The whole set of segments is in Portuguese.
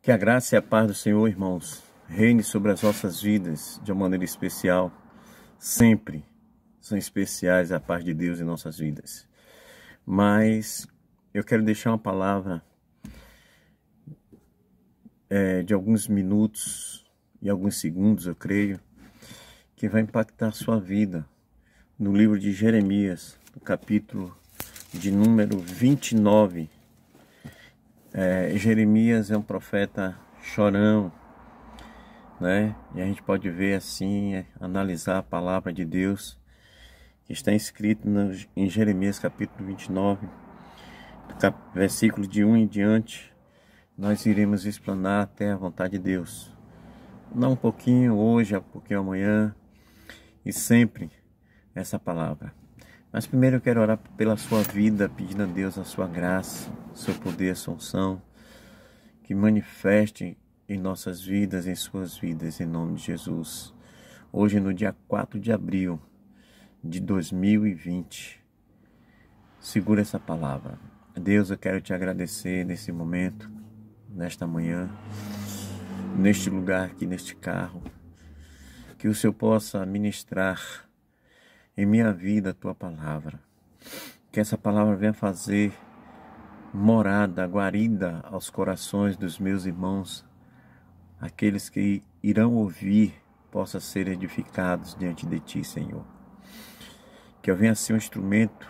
Que a graça e a paz do Senhor, irmãos, reine sobre as nossas vidas de uma maneira especial. Sempre são especiais a paz de Deus em nossas vidas. Mas eu quero deixar uma palavra de alguns minutos e alguns segundos, eu creio, que vai impactar a sua vida. No livro de Jeremias, no capítulo de número 29. Jeremias é um profeta chorão, né? E a gente pode ver assim, analisar a palavra de Deus que está escrito em Jeremias capítulo 29, versículo de 1 em diante. Nós iremos explanar até a vontade de Deus. Não um pouquinho hoje, um pouquinho amanhã, e sempre essa palavra. Mas primeiro eu quero orar pela sua vida, pedindo a Deus a sua graça, seu poder, a sua unção, que manifeste em nossas vidas, em suas vidas, em nome de Jesus. Hoje, no dia 4 de abril de 2020, segura essa palavra. Deus, eu quero te agradecer nesse momento, nesta manhã, neste lugar aqui, neste carro, que o Senhor possa ministrar em minha vida a tua palavra, que essa palavra venha fazer morada, guarida aos corações dos meus irmãos, aqueles que irão ouvir, possam ser edificados diante de ti, Senhor. Que eu venha ser um instrumento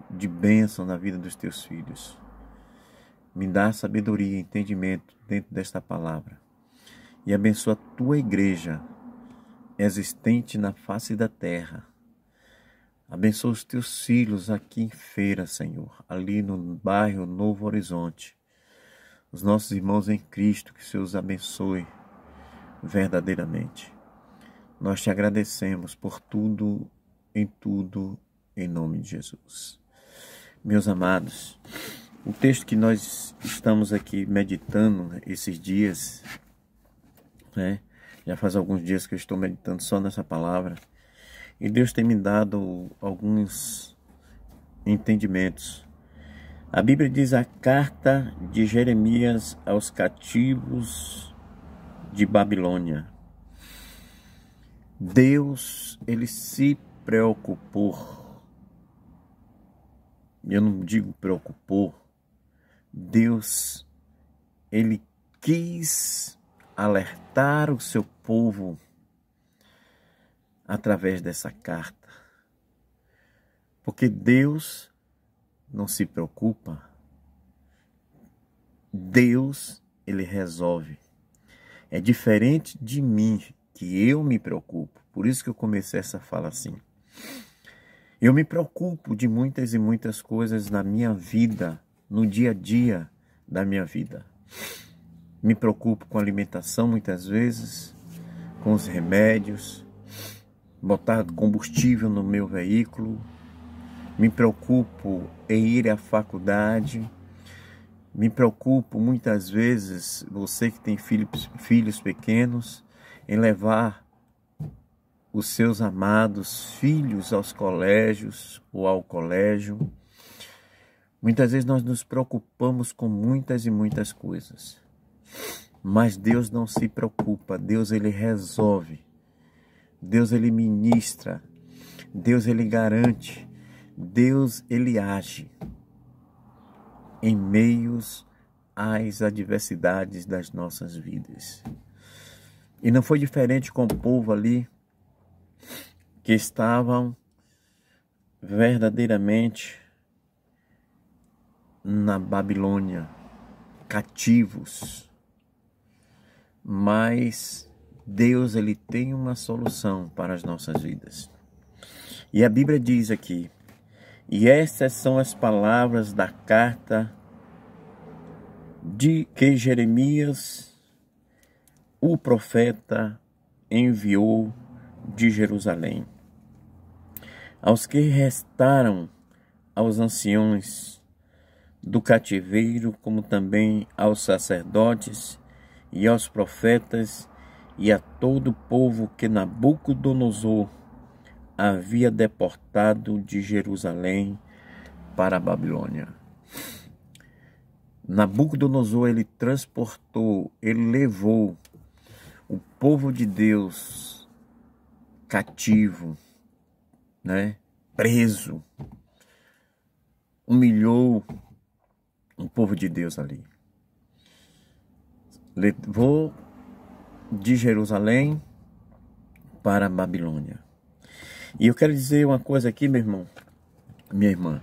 de bênção na vida dos teus filhos. Me dá sabedoria e entendimento dentro desta palavra e abençoa a tua igreja existente na face da terra. Abençoa os teus filhos aqui em Feira, Senhor, ali no bairro Novo Horizonte. Os nossos irmãos em Cristo, que o Senhor os abençoe verdadeiramente. Nós te agradecemos por tudo, em nome de Jesus. Meus amados, o texto que nós estamos aqui meditando esses dias, já faz alguns dias que eu estou meditando só nessa palavra, e Deus tem me dado alguns entendimentos. A Bíblia diz a carta de Jeremias aos cativos de Babilônia. Deus, ele se preocupou. Eu não digo preocupou. Deus, ele quis alertar o seu povo através dessa carta. Porque Deus não se preocupa. Deus, ele resolve. É diferente de mim, que eu me preocupo. Por isso que eu comecei essa fala assim. Eu me preocupo de muitas e muitas coisas na minha vida, no dia a dia da minha vida. Me preocupo com a alimentação muitas vezes, com os remédios, botar combustível no meu veículo, me preocupo em ir à faculdade, me preocupo muitas vezes, você que tem filhos pequenos, em levar os seus amados filhos aos colégios ou ao colégio. Muitas vezes nós nos preocupamos com muitas e muitas coisas, mas Deus não se preocupa, Deus ele resolve. Deus ele ministra, Deus ele garante, Deus ele age em meios às adversidades das nossas vidas. E não foi diferente com o povo ali que estavam verdadeiramente na Babilônia, cativos. Mas Deus ele tem uma solução para as nossas vidas. E a Bíblia diz aqui: e estas são as palavras da carta de que Jeremias, o profeta, enviou de Jerusalém aos que restaram, aos anciões do cativeiro, como também aos sacerdotes e aos profetas, e a todo o povo que Nabucodonosor havia deportado de Jerusalém para a Babilônia. Nabucodonosor, ele transportou, ele levou o povo de Deus cativo, né? Preso, humilhou o povo de Deus ali. Levou de Jerusalém para a Babilônia. E eu quero dizer uma coisa aqui, meu irmão, minha irmã,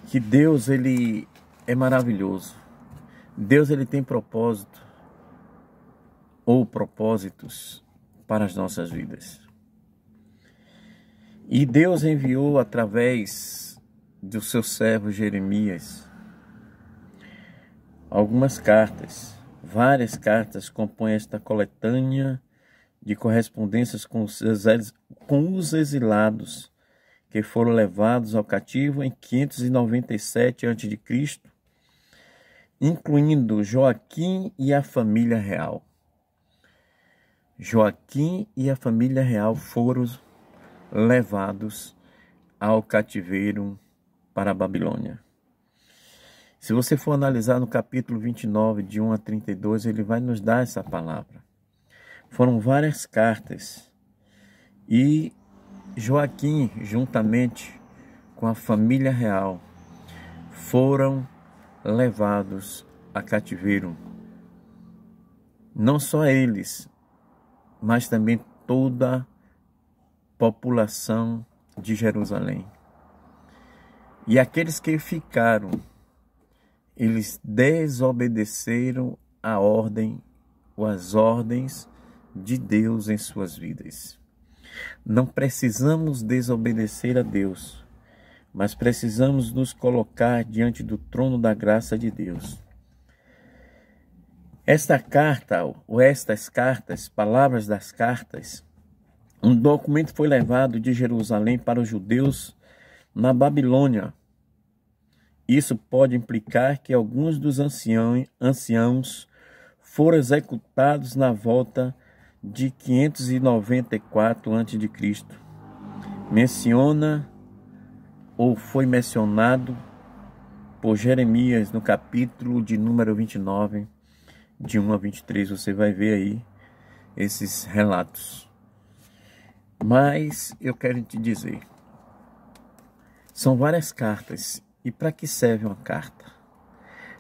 que Deus, ele é maravilhoso. Deus, ele tem propósito ou propósitos para as nossas vidas. E Deus enviou através do seu servo Jeremias algumas cartas. Várias cartas compõem esta coletânea de correspondências com os exilados que foram levados ao cativo em 597 a.C., incluindo Joaquim e a família real. Joaquim e a família real foram levados ao cativeiro para a Babilônia. Se você for analisar no capítulo 29, de 1 a 32, ele vai nos dar essa palavra. Foram várias cartas e Joaquim, juntamente com a família real, foram levados a cativeiro. Não só eles, mas também toda a população de Jerusalém. E aqueles que ficaram, eles desobedeceram a ordem ou as ordens de Deus em suas vidas. Não precisamos desobedecer a Deus, mas precisamos nos colocar diante do trono da graça de Deus. Esta carta, ou estas cartas, palavras das cartas, um documento foi levado de Jerusalém para os judeus na Babilônia. Isso pode implicar que alguns dos anciãos foram executados na volta de 594 a.C. Menciona ou foi mencionado por Jeremias no capítulo de número 29, de 1 a 23. Você vai ver aí esses relatos. Mas eu quero te dizer, são várias cartas. E para que serve uma carta?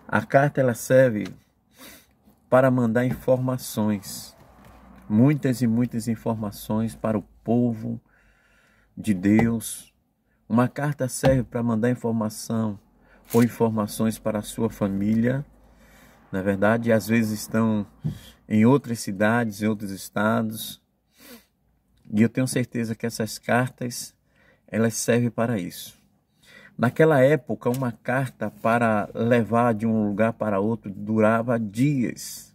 A carta, ela serve para mandar informações, muitas e muitas informações para o povo de Deus. Uma carta serve para mandar informação ou informações para a sua família. Na verdade, às vezes estão em outras cidades, em outros estados. E eu tenho certeza que essas cartas, elas servem para isso. Naquela época, uma carta para levar de um lugar para outro durava dias.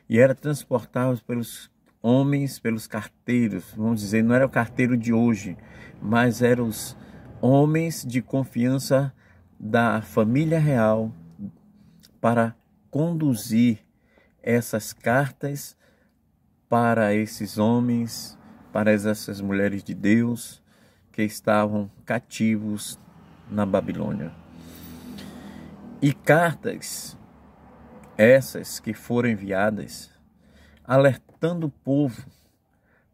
E era transportável pelos homens, pelos carteiros. Vamos dizer, não era o carteiro de hoje, mas eram os homens de confiança da família real para conduzir essas cartas para esses homens, para essas mulheres de Deus que estavam cativos na Babilônia. E cartas essas que foram enviadas alertando o povo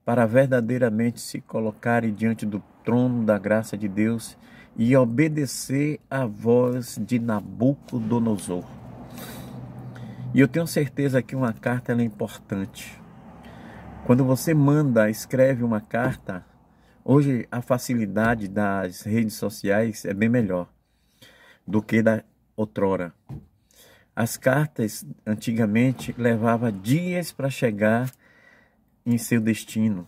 para verdadeiramente se colocarem diante do trono da graça de Deus e obedecer à voz de Nabucodonosor. E eu tenho certeza que uma carta ela é importante. Quando você escreve uma carta, hoje a facilidade das redes sociais é bem melhor do que da outrora. As cartas antigamente levavam dias para chegar em seu destino,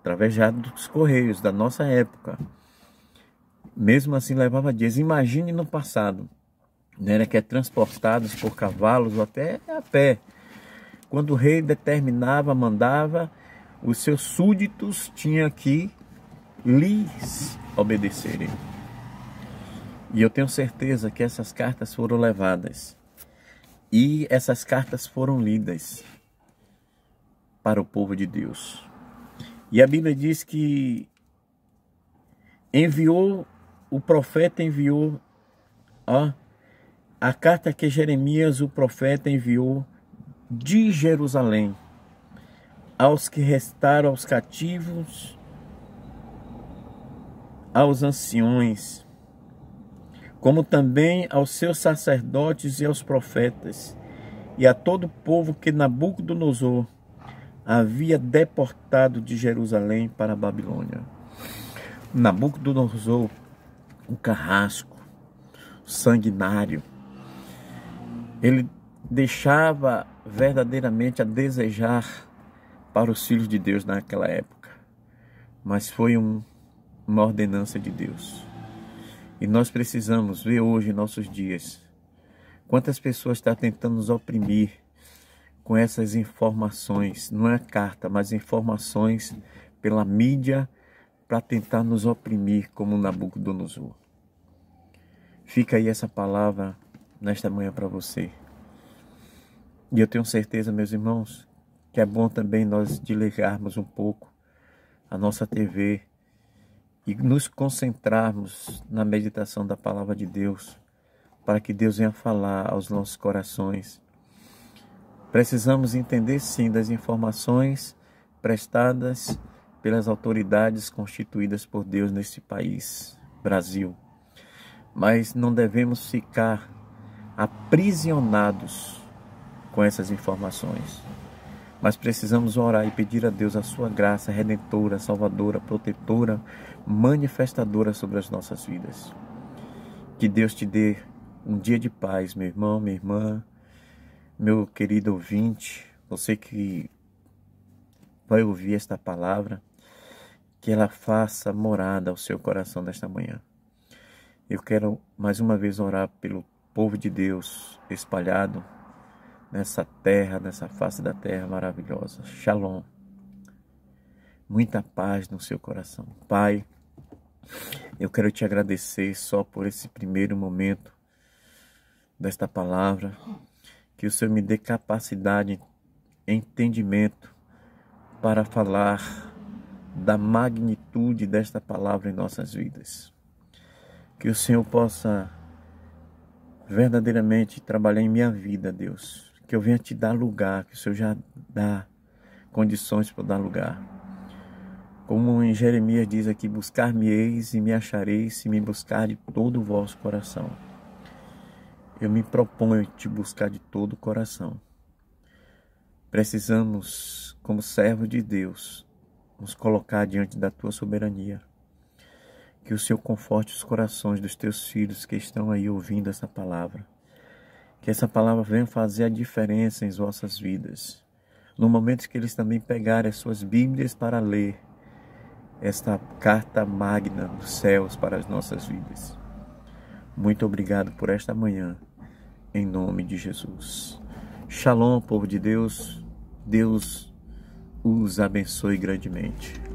através já dos correios da nossa época. Mesmo assim levava dias. Imagine no passado, né, que é transportados por cavalos ou até a pé. Quando o rei determinava, mandava, os seus súditos tinham que lhes obedecerem. E eu tenho certeza que essas cartas foram levadas. E essas cartas foram lidas para o povo de Deus. E a Bíblia diz que o profeta enviou a carta que Jeremias, o profeta, enviou de Jerusalém aos que restaram, aos cativos, aos anciões, como também aos seus sacerdotes e aos profetas, e a todo o povo que Nabucodonosor havia deportado de Jerusalém para a Babilônia. Nabucodonosor, o carrasco, o sanguinário, ele deixava verdadeiramente a desejar para os filhos de Deus naquela época, mas foi uma ordenança de Deus. E nós precisamos ver hoje, em nossos dias, quantas pessoas estão tentando nos oprimir com essas informações, não é carta, mas informações pela mídia para tentar nos oprimir como Nabucodonosor. Fica aí essa palavra nesta manhã para você. E eu tenho certeza, meus irmãos, que é bom também nós desligarmos um pouco a nossa TV e nos concentrarmos na meditação da palavra de Deus, para que Deus venha falar aos nossos corações. Precisamos entender sim das informações prestadas pelas autoridades constituídas por Deus nesse país, Brasil. Mas não devemos ficar aprisionados com essas informações. Mas precisamos orar e pedir a Deus a sua graça redentora, salvadora, protetora, manifestadora sobre as nossas vidas. Que Deus te dê um dia de paz, meu irmão, minha irmã, meu querido ouvinte, você que vai ouvir esta palavra, que ela faça morada ao seu coração nesta manhã. Eu quero mais uma vez orar pelo povo de Deus espalhado nessa terra, nessa face da terra maravilhosa. Shalom. Muita paz no seu coração. Pai, eu quero te agradecer só por esse primeiro momento desta palavra. Que o Senhor me dê capacidade, entendimento para falar da magnitude desta palavra em nossas vidas. Que o Senhor possa verdadeiramente trabalhar em minha vida, Deus. Que eu venha te dar lugar, que o Senhor já dá condições para dar lugar. Como em Jeremias diz aqui, buscar-me-eis e me achareis se me buscar de todo o vosso coração. Eu me proponho te buscar de todo o coração. Precisamos, como servo de Deus, nos colocar diante da tua soberania. Que o Senhor conforte os corações dos teus filhos que estão aí ouvindo essa palavra. Que essa palavra venha fazer a diferença em vossas vidas. No momento que eles também pegarem as suas Bíblias para ler esta carta magna dos céus para as nossas vidas. Muito obrigado por esta manhã, em nome de Jesus. Shalom, povo de Deus. Deus os abençoe grandemente.